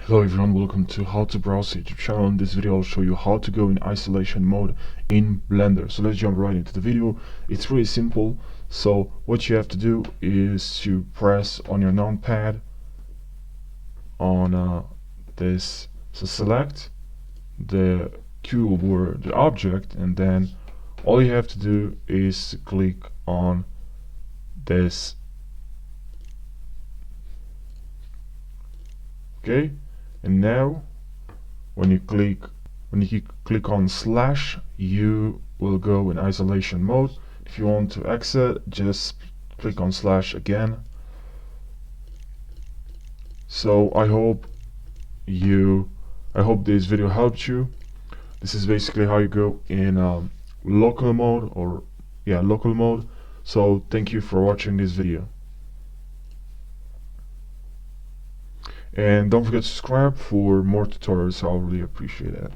Hello everyone, welcome to How to Browse YouTube channel. In this video I'll show you how to go in isolation mode in Blender. So let's jump right into the video. It's really simple. So what you have to do is to press on your numpad on this. So select the cube or the object, and then all you have to do is click on this. Okay, and now when you click on slash, you will go in isolation mode. If you want to exit, just click on slash again. So I hope this video helped you. This is basically how you go in local mode, or local mode. So thank you for watching this video, and don't forget to subscribe for more tutorials. I'll really appreciate that.